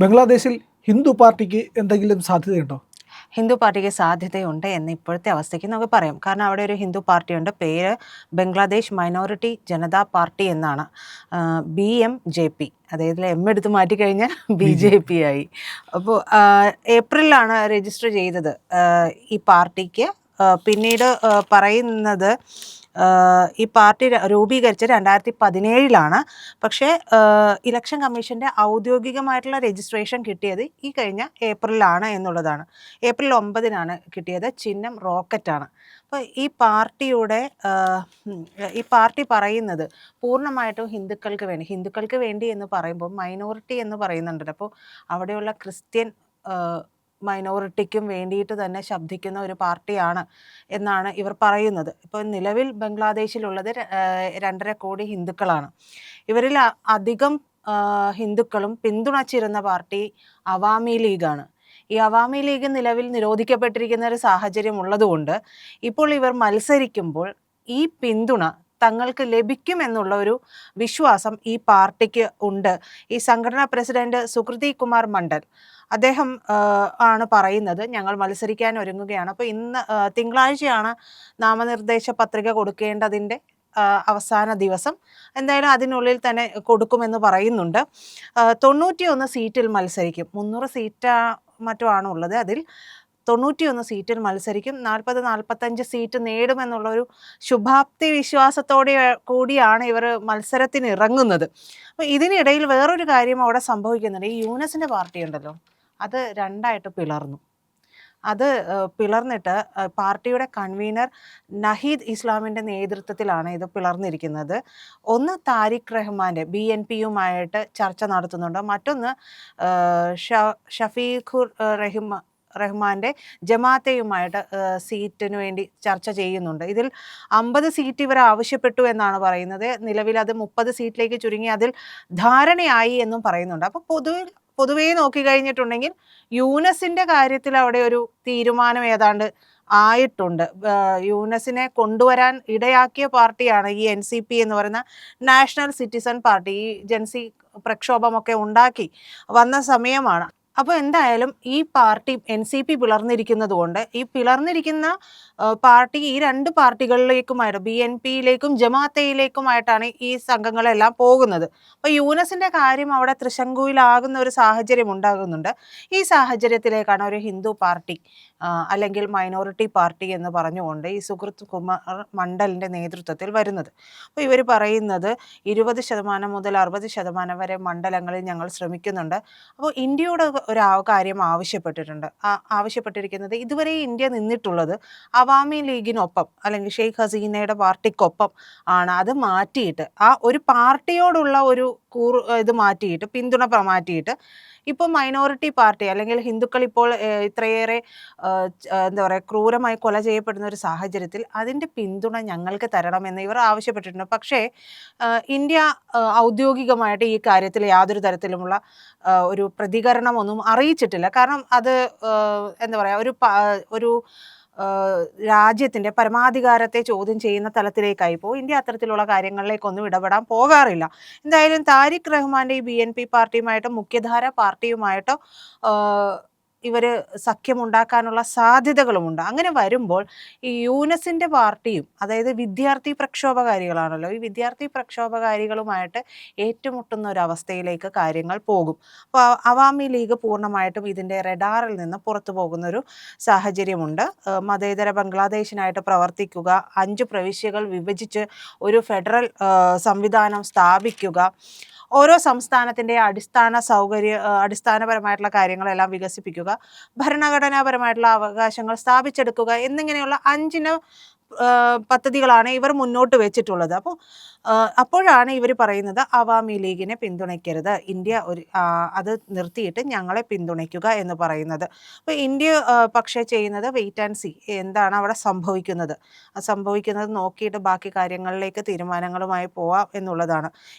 ബംഗ്ലാദേശിൽ ഹിന്ദു പാർട്ടിക്ക് എന്തെങ്കിലും സാധ്യതയുണ്ടോ? ഹിന്ദു പാർട്ടിക്ക് സാധ്യതയുണ്ട് എന്ന് ഇപ്പോഴത്തെ അവസ്ഥയ്ക്ക് നമുക്ക് പറയാം. കാരണം അവിടെ ഒരു ഹിന്ദു പാർട്ടിയുണ്ട്. പേര് ബംഗ്ലാദേശ് മൈനോറിറ്റി ജനതാ പാർട്ടി എന്നാണ്. BMJP, അതായത് എം എടുത്ത് മാറ്റിക്കഴിഞ്ഞാൽ BJP ആയി. അപ്പോൾ ഏപ്രിലാണ് രജിസ്റ്റർ ചെയ്തത് ഈ പാർട്ടിക്ക്. പിന്നീട് പറയുന്നത് ഈ പാർട്ടി രൂപീകരിച്ച് 2017 പക്ഷേ ഇലക്ഷൻ കമ്മീഷൻ്റെ ഔദ്യോഗികമായിട്ടുള്ള രജിസ്ട്രേഷൻ കിട്ടിയത് ഈ കഴിഞ്ഞ ഏപ്രിലാണ് എന്നുള്ളതാണ്. ഏപ്രിൽ 9 കിട്ടിയത്. ചിഹ്നം റോക്കറ്റാണ്. അപ്പോൾ ഈ പാർട്ടി പറയുന്നത് പൂർണ്ണമായിട്ടും ഹിന്ദുക്കൾക്ക് വേണ്ടി എന്ന് പറയുമ്പോൾ മൈനോറിറ്റി എന്ന് പറയുന്നുണ്ടല്ലോ. അപ്പോൾ അവിടെയുള്ള ക്രിസ്ത്യൻ മൈനോറിറ്റിക്കും വേണ്ടിയിട്ട് തന്നെ ശബ്ദിക്കുന്ന ഒരു പാർട്ടിയാണ് എന്നാണ് ഇവർ പറയുന്നത്. ഇപ്പോൾ നിലവിൽ ബംഗ്ലാദേശിലുള്ളത് 2.5 കോടി ഹിന്ദുക്കളാണ്. ഇവരിൽ അധികം ഹിന്ദുക്കളും പിന്തുണച്ചിരുന്ന പാർട്ടി അവാമി ലീഗാണ്. ഈ അവാമി ലീഗ് നിലവിൽ നിരോധിക്കപ്പെട്ടിരിക്കുന്ന ഒരു സാഹചര്യം ഉള്ളതുകൊണ്ട് ഇപ്പോൾ ഇവർ മത്സരിക്കുമ്പോൾ ഈ പിന്തുണ തങ്ങൾക്ക് ലഭിക്കുമെന്നുള്ള ഒരു വിശ്വാസം ഈ പാർട്ടിക്ക് ഉണ്ട്. ഈ സംഘടനാ പ്രസിഡന്റ് സുകൃതി കുമാർ മണ്ഡൽ അദ്ദേഹം ആണ് പറയുന്നത്, ഞങ്ങൾ മത്സരിക്കാൻ ഒരുങ്ങുകയാണ്. അപ്പോൾ തിങ്കളാഴ്ചയാണ് നാമനിർദ്ദേശ പത്രിക കൊടുക്കേണ്ടതിൻ്റെ അവസാന ദിവസം. എന്തായാലും അതിനുള്ളിൽ തന്നെ കൊടുക്കുമെന്ന് പറയുന്നുണ്ട്. 91 സീറ്റിൽ മത്സരിക്കും. 300 സീറ്റ് മറ്റോ ആണ് ഉള്ളത്. അതിൽ 91 സീറ്റിൽ മത്സരിക്കും. 40-45 സീറ്റ് നേടുമെന്നുള്ളൊരു ശുഭാപ്തി വിശ്വാസത്തോടെ കൂടിയാണ് ഇവർ മത്സരത്തിന് ഇറങ്ങുന്നത്. അപ്പോൾ ഇതിനിടയിൽ വേറൊരു കാര്യം അവിടെ സംഭവിക്കുന്നുണ്ട്. ഈ യൂനസിൻ്റെ പാർട്ടി ഉണ്ടല്ലോ, അത് രണ്ടായിട്ട് പിളർന്നു. അത് പിളർന്നിട്ട് പാർട്ടിയുടെ കൺവീനർ നഹീദ് ഇസ്ലാമിൻ്റെ നേതൃത്വത്തിലാണ് ഇത് പിളർന്നിരിക്കുന്നത്. ഒന്ന് താരിഖ് റഹ്മാൻ്റെ BNPയുമായിട്ട് ചർച്ച നടത്തുന്നുണ്ട്. മറ്റൊന്ന് ഷഫീഖുർ റഹ്മാൻ്റെ ജമാഅത്തെയുമായിട്ട് സീറ്റിന് വേണ്ടി ചർച്ച ചെയ്യുന്നുണ്ട്. ഇതിൽ 50 സീറ്റ് ഇവർ ആവശ്യപ്പെട്ടു എന്നാണ് പറയുന്നത്. നിലവിൽ അത് 30 സീറ്റിലേക്ക് ചുരുങ്ങി അതിൽ ധാരണയായി എന്നും പറയുന്നുണ്ട്. അപ്പോൾ പൊതുവേ നോക്കിക്കഴിഞ്ഞിട്ടുണ്ടെങ്കിൽ യൂനസിൻ്റെ കാര്യത്തിൽ അവിടെ ഒരു തീരുമാനം ഏതാണ്ട് ആയിട്ടുണ്ട്. യൂനസിനെ കൊണ്ടുവരാൻ ഇടയാക്കിയ പാർട്ടിയാണ് ഈ NCP എന്ന് പറയുന്ന നാഷണൽ സിറ്റിസൺ പാർട്ടി. ഈ ജൻസി പ്രക്ഷോഭമൊക്കെ ഉണ്ടാക്കി വന്ന സമയമാണ്. അപ്പോൾ എന്തായാലും ഈ പാർട്ടി NCP പിളർന്നിരിക്കുന്നത് കൊണ്ട് ഈ പിളർന്നിരിക്കുന്ന പാർട്ടി ഈ 2 പാർട്ടികളിലേക്കുമായിട്ട് BNPയിലേക്കും ജമാഅത്തയിലേക്കുമായിട്ടാണ് ഈ സംഘങ്ങളെല്ലാം പോകുന്നത്. അപ്പോൾ യൂനസിൻ്റെ കാര്യം അവിടെ ത്രിശങ്കുവിലാകുന്ന ഒരു സാഹചര്യം ഉണ്ടാകുന്നുണ്ട്. ഈ സാഹചര്യത്തിലേക്കാണ് ഒരു ഹിന്ദു പാർട്ടി അല്ലെങ്കിൽ മൈനോറിറ്റി പാർട്ടി എന്ന് പറഞ്ഞുകൊണ്ട് ഈ സുകൃത് കുമാർ മണ്ഡലിൻ്റെ നേതൃത്വത്തിൽ വരുന്നത്. അപ്പോൾ ഇവർ പറയുന്നത് 20% മുതൽ 60% വരെ മണ്ഡലങ്ങളിൽ ഞങ്ങൾ ശ്രമിക്കുന്നുണ്ട്. അപ്പോൾ ഇന്ത്യയോട് ഒരു കാര്യം ആവശ്യപ്പെട്ടിരിക്കുന്നത്, ഇതുവരെ ഇന്ത്യ നിന്നിട്ടുള്ളത് അവാമി ലീഗിനൊപ്പം അല്ലെങ്കിൽ ഷെയ്ഖ് ഹസീനയുടെ പാർട്ടിക്കൊപ്പം ആണ്. അത് മാറ്റിയിട്ട് ഒരു പാർട്ടിയോടുള്ള ഒരു ഇത് മാറ്റിയിട്ട് പിന്തുണ മാറ്റിയിട്ട് ഇപ്പോൾ മൈനോറിറ്റി പാർട്ടി അല്ലെങ്കിൽ ഹിന്ദുക്കൾ ഇപ്പോൾ ഇത്രയേറെ എന്താ പറയുക ക്രൂരമായി കൊല ചെയ്യപ്പെടുന്ന ഒരു സാഹചര്യത്തിൽ അതിൻ്റെ പിന്തുണ ഞങ്ങൾക്ക് തരണമെന്ന് ഇവർ ആവശ്യപ്പെട്ടിട്ടുണ്ട്. പക്ഷേ ഇന്ത്യ ഔദ്യോഗികമായിട്ട് ഈ കാര്യത്തിൽ യാതൊരു തരത്തിലുമുള്ള ഒരു പ്രതികരണമൊന്നും അറിയിച്ചിട്ടില്ല. കാരണം അത് എന്താ പറയുക ഒരു രാജ്യത്തിൻ്റെ പരമാധികാരത്തെ ചോദ്യം ചെയ്യുന്ന തലത്തിലേക്കായി പോകും. ഇന്ത്യ അത്തരത്തിലുള്ള കാര്യങ്ങളിലേക്കൊന്നും ഇടപെടാൻ പോകാറില്ല. എന്തായാലും താരിഖ് റഹ്മാൻ്റെ ഈ BNP പാർട്ടിയുമായിട്ടോ മുഖ്യധാര പാർട്ടിയുമായിട്ടോ ഇവർ സഖ്യമുണ്ടാക്കാനുള്ള സാധ്യതകളുമുണ്ട്. അങ്ങനെ വരുമ്പോൾ ഈ യൂനസിൻ്റെ പാർട്ടിയും, അതായത് വിദ്യാർത്ഥി പ്രക്ഷോഭകാരികളാണല്ലോ, ഈ വിദ്യാർത്ഥി പ്രക്ഷോഭകാരികളുമായിട്ട് ഏറ്റുമുട്ടുന്ന ഒരവസ്ഥയിലേക്ക് കാര്യങ്ങൾ പോകും. അപ്പോൾ അവാമി ലീഗ് പൂർണ്ണമായിട്ടും ഇതിൻ്റെ റഡാറിൽ നിന്ന് പുറത്തു പോകുന്നൊരു സാഹചര്യമുണ്ട്. മതേതര ബംഗ്ലാദേശിനായിട്ട് പ്രവർത്തിക്കുക, 5 പ്രവിശ്യകൾ വിഭജിച്ച് ഒരു ഫെഡറൽ സംവിധാനം സ്ഥാപിക്കുക, ഓരോ സംസ്ഥാനത്തിൻ്റെ അടിസ്ഥാനപരമായിട്ടുള്ള കാര്യങ്ങളെല്ലാം വികസിപ്പിക്കുക, ഭരണഘടനാപരമായിട്ടുള്ള അവകാശങ്ങൾ സ്ഥാപിച്ചെടുക്കുക എന്നിങ്ങനെയുള്ള 5 പദ്ധതികളാണ് ഇവർ മുന്നോട്ട് വെച്ചിട്ടുള്ളത്. അപ്പോഴാണ് ഇവർ പറയുന്നത് അവാമി ലീഗിനെ പിന്തുണയ്ക്കരുത്, ഇന്ത്യ അത് നിർത്തിയിട്ട് ഞങ്ങളെ പിന്തുണയ്ക്കുക എന്ന് പറയുന്നത്. അപ്പോൾ ഇന്ത്യ പക്ഷേ ചെയ്യുന്നത് വെയിറ്റ് ആൻഡ് സീ, എന്താണ് അവിടെ സംഭവിക്കുന്നത് നോക്കിയിട്ട് ബാക്കി കാര്യങ്ങളിലേക്ക് തീരുമാനങ്ങളുമായി പോവാം എന്നുള്ളതാണ്.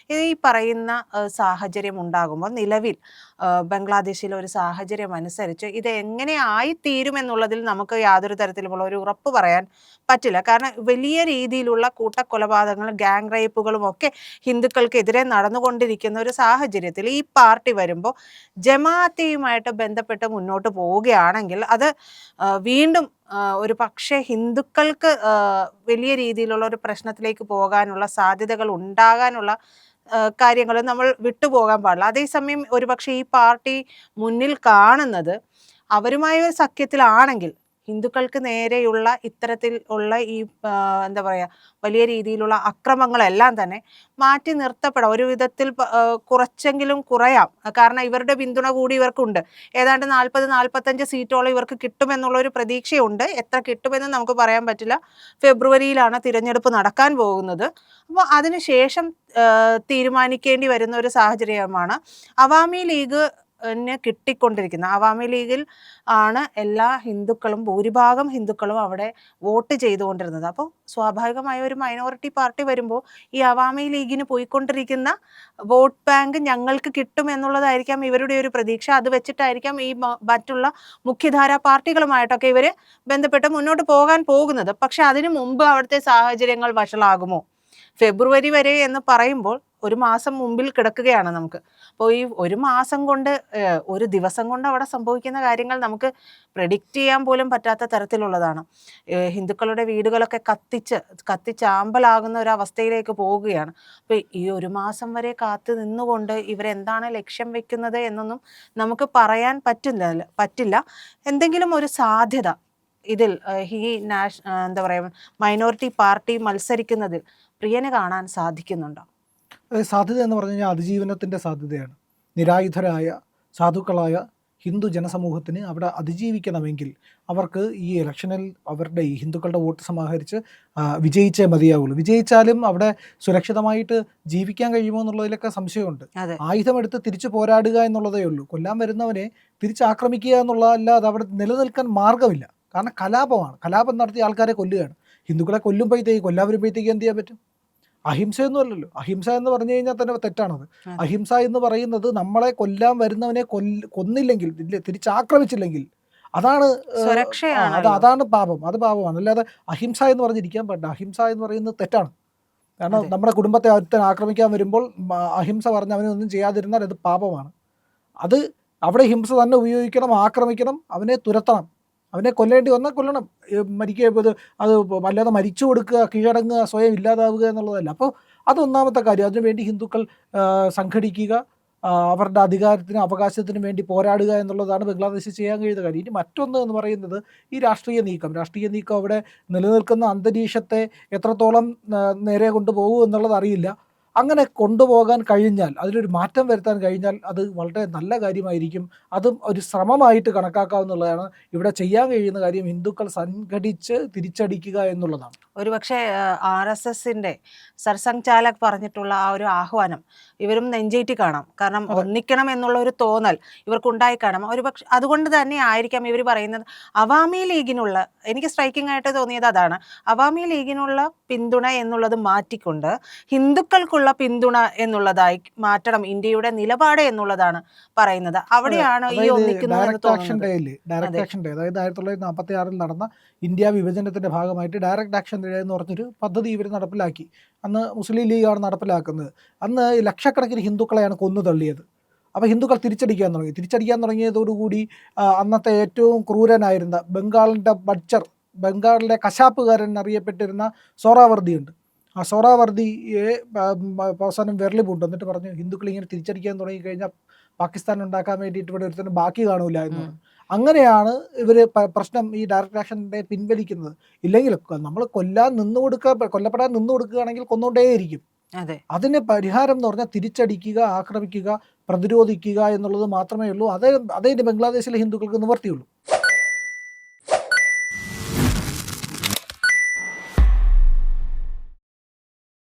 ഈ പറയുന്ന സാഹചര്യം ഉണ്ടാകുമ്പോൾ നിലവിൽ ബംഗ്ലാദേശിലെ ഒരു സാഹചര്യം അനുസരിച്ച് ഇത് എങ്ങനെ ആയിത്തീരുമെന്നുള്ളതിൽ നമുക്ക് യാതൊരു തരത്തിലുമുള്ള ഒരു ഉറപ്പ് പറയാൻ പറ്റില്ല. കാരണം വലിയ രീതിയിലുള്ള കൂട്ടക്കൊലപാതകങ്ങളും ഗാങ് റേപ്പുകളും ഒക്കെ ഹിന്ദുക്കൾക്കെതിരെ നടന്നുകൊണ്ടിരിക്കുന്ന ഒരു സാഹചര്യത്തിൽ ഈ പാർട്ടി വരുമ്പോൾ ജമാഅത്തെയുമായിട്ട് ബന്ധപ്പെട്ട് മുന്നോട്ട് പോവുകയാണെങ്കിൽ അത് വീണ്ടും ഒരു പക്ഷേ ഹിന്ദുക്കൾക്ക് വലിയ രീതിയിലുള്ള ഒരു പ്രശ്നത്തിലേക്ക് പോകാനുള്ള സാധ്യതകൾ ഉണ്ടാകാനുള്ള കാര്യങ്ങൾ നമ്മൾ വിട്ടുപോകാൻ പാടില്ല. അതേസമയം ഒരുപക്ഷെ ഈ പാർട്ടി മുന്നിൽ കാണുന്നത് അവരുമായ ഒരു സഖ്യത്തിലാണെങ്കിൽ ഹിന്ദുക്കൾക്ക് നേരെയുള്ള ഇത്തരത്തിൽ ഉള്ള ഈ എന്താ പറയുക വലിയ രീതിയിലുള്ള അക്രമങ്ങളെല്ലാം തന്നെ മാറ്റി നിർത്തപ്പെടാം, ഒരു വിധത്തിൽ കുറച്ചെങ്കിലും കുറയാം. കാരണം ഇവരുടെ പിന്തുണ കൂടി ഇവർക്കുണ്ട്. ഏതാണ്ട് 40-45 സീറ്റോളം ഇവർക്ക് കിട്ടുമെന്നുള്ളൊരു പ്രതീക്ഷയുണ്ട്. എത്ര കിട്ടുമെന്ന് നമുക്ക് പറയാൻ പറ്റില്ല. ഫെബ്രുവരിയിലാണ് തിരഞ്ഞെടുപ്പ് നടക്കാൻ പോകുന്നത്. അപ്പോൾ അതിനുശേഷം തീരുമാനിക്കേണ്ടി വരുന്ന ഒരു സാഹചര്യമാണ്. അവാമി ലീഗ് കിട്ടിക്കൊണ്ടിരിക്കുന്ന അവാമി ലീഗിൽ ആണ് എല്ലാ ഹിന്ദുക്കളും, ഭൂരിഭാഗം ഹിന്ദുക്കളും അവിടെ വോട്ട് ചെയ്തുകൊണ്ടിരുന്നത്. അപ്പോൾ സ്വാഭാവികമായ ഒരു മൈനോറിറ്റി പാർട്ടി വരുമ്പോൾ ഈ അവാമി ലീഗിന് പോയിക്കൊണ്ടിരിക്കുന്ന വോട്ട് ബാങ്ക് ഞങ്ങൾക്ക് കിട്ടും എന്നുള്ളതായിരിക്കാം ഇവരുടെ ഒരു പ്രതീക്ഷ. അത് വെച്ചിട്ടായിരിക്കാം ഈ മറ്റുള്ള മുഖ്യധാരാ പാർട്ടികളുമായിട്ടൊക്കെ ഇവർ ബന്ധപ്പെട്ട് മുന്നോട്ട് പോകാൻ പോകുന്നത്. പക്ഷെ അതിനു മുമ്പ് അവിടുത്തെ സാഹചര്യങ്ങൾ വഷളാകുമോ? ഫെബ്രുവരി വരെ എന്ന് പറയുമ്പോൾ ഒരു മാസം മുമ്പിൽ കിടക്കുകയാണ് നമുക്ക്. അപ്പോൾ ഈ ഒരു മാസം കൊണ്ട്, ഒരു ദിവസം കൊണ്ട് അവിടെ സംഭവിക്കുന്ന കാര്യങ്ങൾ നമുക്ക് പ്രെഡിക്റ്റ് ചെയ്യാൻ പോലും പറ്റാത്ത തരത്തിലുള്ളതാണ്. ഹിന്ദുക്കളുടെ വീടുകളൊക്കെ കത്തിച്ചാമ്പലാകുന്ന ഒരു അവസ്ഥയിലേക്ക് പോവുകയാണ്. അപ്പോൾ ഈ ഒരു മാസം വരെ കാത്തു നിന്നുകൊണ്ട് ഇവരെന്താണ് ലക്ഷ്യം വെക്കുന്നത് എന്നൊന്നും നമുക്ക് പറയാൻ പറ്റില്ല. എന്തെങ്കിലും ഒരു സാധ്യത ഇതിൽ ഈ എന്താ പറയുക മൈനോറിറ്റി പാർട്ടി മത്സരിക്കുന്നതിൽ പ്രിയന് കാണാൻ സാധിക്കുന്നുണ്ടോ? സാധ്യത എന്ന് പറഞ്ഞു കഴിഞ്ഞാൽ അതിജീവനത്തിൻ്റെ സാധ്യതയാണ്. നിരായുധരായ സാധുക്കളായ ഹിന്ദു ജനസമൂഹത്തിന് അവിടെ അതിജീവിക്കണമെങ്കിൽ അവർക്ക് ഈ ഇലക്ഷനിൽ അവരുടെ ഈ ഹിന്ദുക്കളുടെ വോട്ട് സമാഹരിച്ച് വിജയിച്ചേ മതിയാവുള്ളൂ. വിജയിച്ചാലും അവിടെ സുരക്ഷിതമായിട്ട് ജീവിക്കാൻ കഴിയുമോ എന്നുള്ളതിലൊക്കെ സംശയമുണ്ട്. ആയുധമെടുത്ത് തിരിച്ചു പോരാടുക എന്നുള്ളതേ ഉള്ളൂ. കൊല്ലാൻ വരുന്നവനെ തിരിച്ചാക്രമിക്കുക എന്നുള്ളതല്ലാതെ അവിടെ നിലനിൽക്കാൻ മാർഗമില്ല. കാരണം കലാപമാണ്. കലാപം നടത്തി ആൾക്കാരെ കൊല്ലുകയാണ്. ഹിന്ദുക്കളെ കൊല്ലാൻ വരുമ്പോഴത്തേക്ക് എന്ത് ചെയ്യാൻ പറ്റും? അഹിംസയൊന്നും അല്ലല്ലോ. അഹിംസ എന്ന് പറഞ്ഞു കഴിഞ്ഞാൽ തന്നെ തെറ്റാണത്. അഹിംസ എന്ന് പറയുന്നത് നമ്മളെ കൊല്ലാൻ വരുന്നവനെ കൊന്നില്ലെങ്കിൽ, തിരിച്ചാക്രമിച്ചില്ലെങ്കിൽ അതാണ് അതാണ് പാപം. അത് പാപമാണ്. അല്ലാതെ അഹിംസ എന്ന് പറഞ്ഞിരിക്കാൻ പാടില്ല. അഹിംസ എന്ന് പറയുന്നത് തെറ്റാണ്. കാരണം നമ്മുടെ കുടുംബത്തെ ഒരുത്തൻ ആക്രമിക്കാൻ വരുമ്പോൾ അഹിംസ പറഞ്ഞ് അവനൊന്നും ചെയ്യാതിരുന്നാൽ അത് പാപമാണ്. അത് അവിടെ ഹിംസ തന്നെ ഉപയോഗിക്കണം, ആക്രമിക്കണം, അവനെ തുരത്തണം. അവനെ കൊല്ലേണ്ടി വന്നാൽ കൊല്ലണം. മരിക്കുക അത് വല്ലാതെ മരിച്ചു കൊടുക്കുക, കീഴടങ്ങുക, സ്വയം ഇല്ലാതാവുക എന്നുള്ളതല്ല. അപ്പോൾ അതൊന്നാമത്തെ കാര്യം. അതിനുവേണ്ടി ഹിന്ദുക്കൾ സംഘടിക്കുക, അവരുടെ അധികാരത്തിനും അവകാശത്തിനും വേണ്ടി പോരാടുക എന്നുള്ളതാണ് ബംഗ്ലാദേശിൽ ചെയ്യാൻ കഴിയുന്ന കാര്യം. ഇനി മറ്റൊന്ന് എന്ന് പറയുന്നത് ഈ രാഷ്ട്രീയ നീക്കം അവിടെ നിലനിൽക്കുന്ന അന്തരീക്ഷത്തെ എത്രത്തോളം നേരെ കൊണ്ടുപോകും എന്നുള്ളത് അറിയില്ല. അങ്ങനെ കൊണ്ടുപോകാൻ കഴിഞ്ഞാൽ, അതിലൊരു മാറ്റം വരുത്താൻ കഴിഞ്ഞാൽ അത് വളരെ നല്ല കാര്യമായിരിക്കും. അതും ഒരു ശ്രമമായിട്ട് കണക്കാക്കാവുന്നതാണ്. ഇവിടെ ചെയ്യാൻ കഴിയുന്ന കാര്യം ഹിന്ദുക്കൾ സംഘടിച്ച് തിരിച്ചടിക്കുക എന്നുള്ളതാണ്. ഒരുപക്ഷെ RSSന്റെ സർസംഘ് ചാലക് പറഞ്ഞിട്ടുള്ള ആ ഒരു ആഹ്വാനം ഇവരും നെഞ്ചേറ്റി കാണാം. കാരണം ഒന്നിക്കണം എന്നുള്ള ഒരു തോന്നൽ ഇവർക്കുണ്ടായി കാണാം. ഒരുപക്ഷെ അതുകൊണ്ട് തന്നെ ആയിരിക്കാം ഇവർ പറയുന്നത് അവാമി ലീഗിനുള്ള, എനിക്ക് സ്ട്രൈക്കിംഗ് ആയിട്ട് തോന്നിയത് അതാണ്, അവാമി ലീഗിനുള്ള പിന്തുണ എന്നുള്ളത് മാറ്റിക്കൊണ്ട് ഹിന്ദുക്കൾക്കുള്ള പിന്തുണ എന്നുള്ളതായി മാറ്റണം ഇന്ത്യയുടെ നിലപാട് എന്നുള്ളതാണ് പറയുന്നത്. അവിടെയാണ് ഈ ഒന്നിക്കുന്നത്. ഡയറക്റ്റ് ആക്ഷൻ ഡേ, അതായത് 1946 നടന്ന ഇന്ത്യ വിഭജനത്തിന്റെ ഭാഗമായിട്ട് ഡയറക്റ്റ് ആക്ഷൻ ഡേ എന്ന് പറഞ്ഞൊരു പദ്ധതി ഇവർ നടപ്പിലാക്കി. അന്ന് മുസ്ലിം ലീഗാണ് നടപ്പിലാക്കുന്നത്. അന്ന് ലക്ഷക്കണക്കിന് ഹിന്ദുക്കളെയാണ് കൊന്നു തള്ളിയത്. അപ്പോൾ ഹിന്ദുക്കൾ തിരിച്ചടിക്കാൻ തുടങ്ങിയതോടുകൂടി അന്നത്തെ ഏറ്റവും ക്രൂരനായിരുന്ന ബംഗാളിലെ കശാപ്പുകാരൻ അറിയപ്പെട്ടിരുന്ന സോറാവർദിയുണ്ട്. ആ സോറാവർദിയെ അവസാനം വിരളി പൂണ്ടു. എന്നിട്ട് പറഞ്ഞു, ഹിന്ദുക്കൾ ഇങ്ങനെ തിരിച്ചടിക്കാൻ തുടങ്ങിക്കഴിഞ്ഞാൽ പാകിസ്ഥാൻ ഉണ്ടാക്കാൻ വേണ്ടിയിട്ട് ഇവിടെ ഒരുത്തനും ബാക്കി കാണൂല എന്ന് പറഞ്ഞു. അങ്ങനെയാണ് ഇവർ പ്രശ്നം ഈ ഡയറക്റ്റ് ആക്ഷൻ്റെ പിൻവലിക്കുന്നത്. ഇല്ലെങ്കിൽ നമ്മൾ കൊല്ലപ്പെടാൻ നിന്നു കൊടുക്കുകയാണെങ്കിൽ കൊന്നുകൊണ്ടേയിരിക്കും. അതിന് പരിഹാരം എന്ന് പറഞ്ഞാൽ തിരിച്ചടിക്കുക, ആക്രമിക്കുക, പ്രതിരോധിക്കുക എന്നുള്ളത് മാത്രമേ ഉള്ളൂ. അതേ ബംഗ്ലാദേശിലെ ഹിന്ദുക്കൾക്ക് നിവർത്തിയുള്ളൂ.